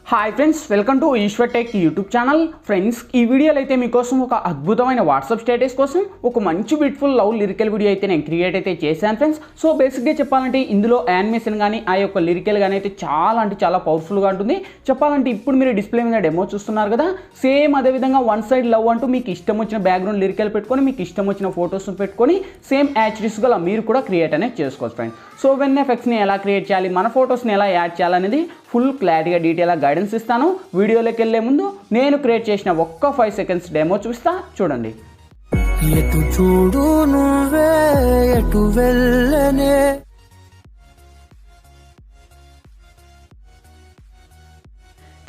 Hi friends, welcome to Eshwar tech YouTube channel. Friends, ఈ వీడియోలో అయితే మీకోసం ఒక అద్భుతమైన వాట్సాప్ స్టేటస్ కోసం ఒక మంచి బ్యూటిఫుల్ లవ్ లిరికల్ వీడియో అయితే నేను క్రియేట్ అయితే చేశాను ఫ్రెండ్స్. సో బేసిక్గా చెప్పాలంటే ఇందులో యానిమేషన్ కానీ ఆ యొక్క లిరికల్ కానీ అయితే చాలా పవర్ఫుల్గా ఉంటుంది. చెప్పాలంటే ఇప్పుడు మీరు డిస్ప్లే మీద డెమో చూస్తున్నారు కదా, సేమ్ అదేవిధంగా వన్ సైడ్ లవ్ అంటూ మీకు ఇష్టం వచ్చిన బ్యాక్గ్రౌండ్ లిరికల్ పెట్టుకొని మీకు ఇష్టం వచ్చిన ఫొటోస్ పెట్టుకొని సేమ్ యాక్చురీస్గా మీరు కూడా క్రియేట్ అనేది చేసుకోవచ్చు ఫ్రెండ్స్. సో వెన్ ఎఫెక్ట్స్ని ఎలా క్రియేట్ చేయాలి, మన ఫొటోస్ని ఎలా యాడ్ చేయాలనేది ఫుల్ క్లారిటీగా డీటెయిల్గా గైడెన్స్ ఇస్తాను. వీడియోలోకి వెళ్ళే ముందు నేను క్రియేట్ చేసిన ఒక్క 5 సెకండ్స్ డెమో చూపిస్తా, చూడండి. ఎటు చూడు నువ్వే ఎటు వెళ్ళనే.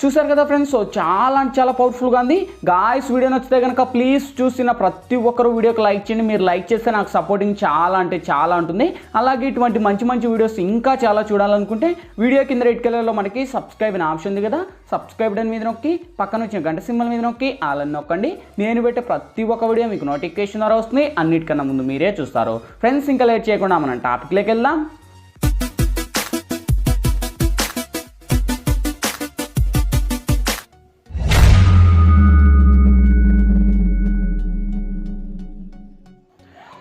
చూసారు కదా ఫ్రెండ్స్, సో చాలా పవర్ఫుల్గా ఉంది. గాయస్, వీడియో నచ్చితే కనుక ప్లీజ్ చూసిన ప్రతి ఒక్కరు వీడియోకి లైక్ చేయండి. మీరు లైక్ చేస్తే నాకు సపోర్టింగ్ చాలా ఉంటుంది. అలాగే ఇటువంటి మంచి వీడియోస్ ఇంకా చాలా చూడాలనుకుంటే వీడియో కింద రెడ్ కలర్లో మనకి సబ్స్క్రైబ్ అనే ఆప్షన్ ఉంది కదా, సబ్స్క్రైబ్ బటన్ మీద నొక్కి పక్కన వచ్చిన గంట సింబల్ మీద నొక్కి ఆల్ అని నొక్కండి. నేను పెట్టే ప్రతి ఒక్క వీడియో మీకు నోటిఫికేషన్ ద్వారా వస్తుంది. అన్నిటికన్నా ముందు మీరే చూస్తారు. ఫ్రెండ్స్, ఇంకా లేట్ చేయకుండా మనం టాపిక్లోకి వెళ్దాం.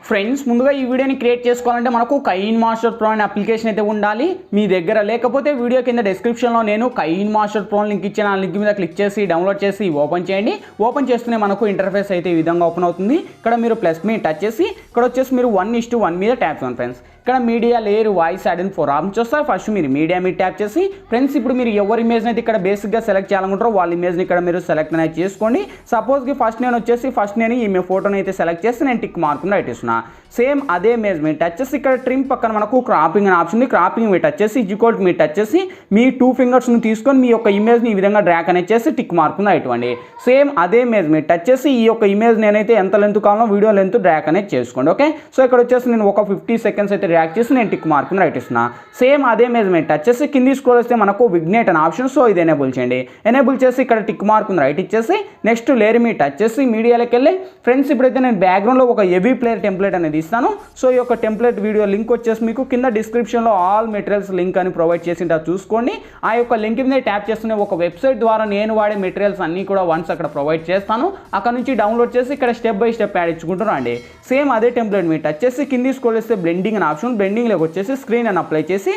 ఫ్రెండ్స్, ముందుగా ఈ వీడియోని క్రియేట్ చేసుకోవాలంటే మనకు కైన్ మాస్టర్ ప్రో అనే అప్లికేషన్ అయితే ఉండాలి మీ దగ్గర. లేకపోతే వీడియో కింద డిస్క్రిప్షన్లో నేను కైన్ మాస్టర్ ప్రో లింక్ ఇచ్చాను. ఆ లింక్ మీద క్లిక్ చేసి డౌన్లోడ్ చేసి ఓపెన్ చేయండి. ఓపెన్ చేస్తూనే మనకు ఇంటర్ఫేస్ అయితే ఈ విధంగా ఓపెన్ అవుతుంది. ఇక్కడ మీరు ప్లస్ మీద టచ్ చేసి ఇక్కడ వచ్చేసి మీరు 1:1 మీద ట్యాప్ చేయండి ఫ్రెండ్స్. ఇక్కడ media layer voice add and 4 options వస్తాయి. ఫస్ట్ మీరు మీడియా మీద ట్యాప్ చేసి ఫ్రెండ్స్ ఇప్పుడు మీరు ఎవరి ఇమేజ్ని అయితే ఇక్కడ బేసిక్గా సెలెక్ట్ చేయాలనుకుంటారో వాళ్ళ ఇమేజ్ని ఇక్కడ మీరు సెలెక్ట్ అనేది చేసుకోండి. సపోజ్కి ఫస్ట్ నేను ఈ ఫోటోని అయితే సెలెక్ట్ చేసి నేను టిక్ మార్కుని రైట్ ఇస్తున్నా. సేమ్ అదే ఇమేజ్ మీద టచ్ చేసి ఇక్కడ ట్రిమ్ పక్కన మనకు క్రాపింగ్ అనే ఆప్షన్ ఉంది. క్రాపింగ్ మీద టచ్ చేసి ఈక్వల్ మీద టచ్ చేసి మీ 2 ఫింగర్స్ని తీసుకొని మీ యొక్క ఇమేజ్ని ఈ విధంగా డ్రాగ్ అనేది చేసి టిక్ మార్కుని రైట్ ఇవ్వండి. సేమ్ అదే ఇమేజ్ మీద టచ్ చేసి ఈ యొక్క ఇమేజ్ నేనైతే ఎంత లెంత్ కావాలో వీడియో లెంత్ డ్రాగ్ అనేది చేసుకోండి. ఓకే, సో ఇక్కడ వచ్చేసి నేను ఒక 50 సెకండ్స్ అయితే డ్రాగ్ చేసి నేను టిక్ మార్కుని రైట్ ఇస్తున్నా. సేమ్ అదే ఇమేజ్ మీద టచ్ చేసి కింది స్క్రోల్ వస్తే మనకు విగ్నేట్ అనే ఆప్షన్, సో ఇది ఎనేబుల్ చేయండి. ఎనేబుల్ చేసి ఇక్కడ టిక్ మార్కుని రైట్ ఇచ్చేసి నెక్స్ట్ లేయర్ మీద టచ్ చేసి మీడియాలోకి వెళ్ళి ఫ్రెండ్స్ ఇప్పుడైతే నేను బ్యాక్గ్రౌండ్లో ఒక అవీ ప్లేయర్ టెంప్లెట్ అనేది ఇస్తాను. సో ఈ యొక్క టెంప్లెట్ వీడియో లింక్ వచ్చేసి మీకు కింద డిస్క్రిప్షన్లో ఆల్ మెటీరియల్స్ లింక్ అని ప్రొవైడ్ చేసి చూసుకోండి. ఆ యొక్క లింక్ మీద ట్యాప్ చేస్తున్న ఒక వెబ్సైట్ ద్వారా నేను వాడే మెటీరియల్స్ అన్నీ కూడా వన్స్ అక్కడ ప్రొవైడ్ చేస్తాను. అక్కడ నుంచి డౌన్లోడ్ చేసి ఇక్కడ స్టెప్ బై స్టెప్ యాడ్ ఇచ్చుకుంటున్నాండి. సేమ్ అదే టెంప్లెట్ మీద టచ్ చేసి కింది స్క్రోల్ చేస్తే బ్లెండింగ్ అనే ఆప్షన్, బ్లెండింగ్లోకి వచ్చేసి స్క్రీన్ అని అప్లై చేసి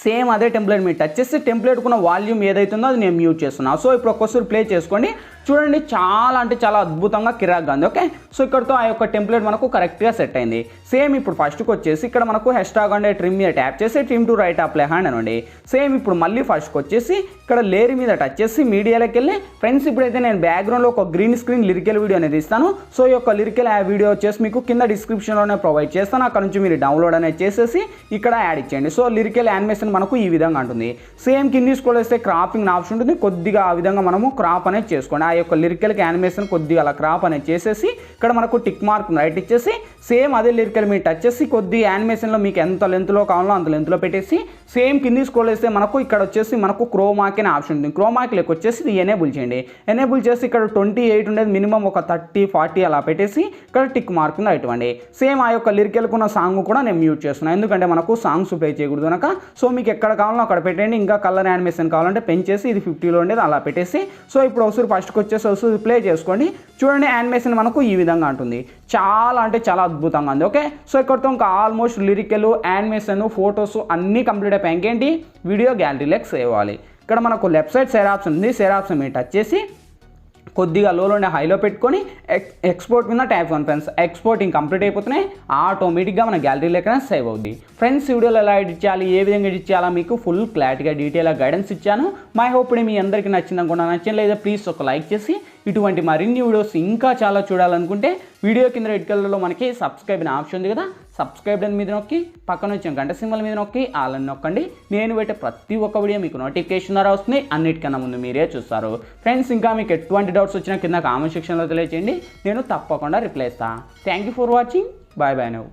సేమ్ అదే టెంప్లెట్ మీద టచ్ చేసి టెంప్లెట్కున్న వాల్యూమ్ ఏదైతుందో అది నేను మ్యూట్ చేస్తున్నాను. సో ఇప్పుడు ఒక్కసారి ప్లే చేసుకోండి, చూడండి. చాలా అద్భుతంగా కిరాక్గా ఉంది. ఓకే, సో ఇక్కడతో ఆ యొక్క టెంప్లెట్ మనకు కరెక్ట్గా సెట్ అయింది. సేమ్ ఇప్పుడు ఫస్ట్కి వచ్చేసి ఇక్కడ మనకు హ్యాష్ట్యాగ్ అండ్ ట్రిమ్ మీద ట్యాప్ చేసి trim to right apply hand అనండి. సేమ్ ఇప్పుడు మళ్ళీ ఫస్ట్కి వచ్చేసి ఇక్కడ లేయర్ మీద టచ్ చేసి మీడియాలోకి వెళ్ళి ఫ్రెండ్స్ ఇప్పుడైతే నేను బ్యాక్గ్రౌండ్లో ఒక గ్రీన్ స్క్రీన్ లిరికల్ వీడియో అనేది ఇస్తాను. సో ఈ యొక్క లిరికల్ వీడియో వచ్చేసి మీకు కింద డిస్క్రిప్షన్లోనే ప్రొవైడ్ చేస్తాను. అక్కడ నుంచి మీరు డౌన్లోడ్ అనేది చేసేసి ఇక్కడ యాడ్ ఇచ్చేయండి. సో లిరికల్ యానిమేషన్ మనకు ఈ విధంగా ఉంటుంది. సేమ్ కింది స్క్రోల్ చేస్తే క్రాపింగ్ ఆప్షన్ ఉంటుంది. కొద్దిగా ఆ విధంగా మనము క్రాప్ అనేది చేసుకోండి. ఆ యొక్క లిరికల్ యానిమేషన్ కొద్దిగా అలా క్రాప్ అనేది చేసేసి ఇక్కడ మనకు టిక్ మార్క్ రైట్ ఇచ్చేసి సేమ్ అదే లిరికల్ మీద టచ్ చేసి కొద్దిగా యానిమేషన్లో మీకు ఎంత లెంత్లో కావాలో అంత లెంత్లో పెట్టేసి సేమ్ కింది స్క్రోల్ చేస్తే మనకు ఇక్కడ వచ్చేసి మనకు క్రోమాకి అనే ఆప్షన్ ఉంటుంది. క్రోమాకి వచ్చేసి ఇది ఎనేబుల్ చేయండి. ఎనేబుల్ చేసి ఇక్కడ 28 ఉండేది మినిమం ఒక 30-40 అలా పెట్టేసి ఇక్కడ టిక్ మార్క్ రైట్ ఇవ్వండి. సేమ్ ఆ యొక్క లిరికల్కి ఉన్న సాంగ్ కూడా నేను మ్యూట్ చేస్తున్నాను, ఎందుకంటే మనకు సాంగ్స్ ప్లే చేయకూడదు కనుక. సో మీకు ఎక్కడ కావాలో అక్కడ పెట్టండి. ఇంకా కలర్ యానిమేషన్ కావాలంటే పెంచేసి ఇది 50లో ఉండేది అలా పెట్టేసి సో ఇప్పుడు ఒకసారి ఫస్ట్కి వచ్చేసి ప్లే చేసుకోండి. చూడండి, యానిమేషన్ మనకు ఈ విధంగా ఉంటుంది. చాలా అద్భుతంగా ఉంది. ఓకే, సో ఇక్కడతో ఇంకా ఆల్మోస్ట్ లిరికల్ యానిమేషన్ ఫొటోస్ అన్నీ కంప్లీట్ అయిపోయాయి. ఇంకేంటి, వీడియో గ్యాలరీలోకి సేవ్ అవ్వాలి. ఇక్కడ మనకు లెఫ్ట్ సైడ్ షేర్ ఆప్షన్ ఉంది. షేర్ ఆప్షన్ మీద టచ్ చేసి కొద్దిగా లోనే హైలో పెట్టుకొని ఎక్స్పోర్ట్ మీద ట్యాప్ చేయండి ఫ్రెండ్స్. ఎక్స్పోర్టింగ్ కంప్లీట్ అయిపోతున్నాయి, ఆటోమేటిక్గా మన గ్యాలరీలోకైనా సేవ్ అవుద్ది. ఫ్రెండ్స్, వీడియోలో ఎలా ఎడిట్ చేయాలి, ఏ విధంగా ఎడిట్ చేయాలో మీకు ఫుల్ క్లారిటీగా డీటెయిల్గా గైడెన్స్ ఇచ్చాను. మై హోప్ మీ అందరికీ నచ్చింది అనుకుంటా. నచ్చలేదా ప్లీజ్ ఒక లైక్ చేసి ఇటువంటి మరిన్ని వీడియోస్ ఇంకా చాలా చూడాలనుకుంటే వీడియో కింద రెడ్ కలర్లో మనకి సబ్స్క్రైబ్ అనే ఆప్షన్ ఉంది కదా, సబ్స్క్రైబ్ మీద నొక్కి పక్కన వచ్చిన గంట సింబల్ మీద నొక్కి ఆల్ అని నొక్కండి. నేను పెట్టే ప్రతి ఒక్క వీడియో మీకు నోటిఫికేషన్ ద్వారా వస్తుంది. అన్నిటికన్నా ముందు మీరే చూస్తారు. ఫ్రెండ్స్, ఇంకా మీకు ఎటువంటి డౌట్స్ వచ్చినా కింద కామెంట్ సెక్షన్లో తెలియజేయండి, నేను తప్పకుండా రిప్లై ఇస్తాను. Thank you for watching. Bye now.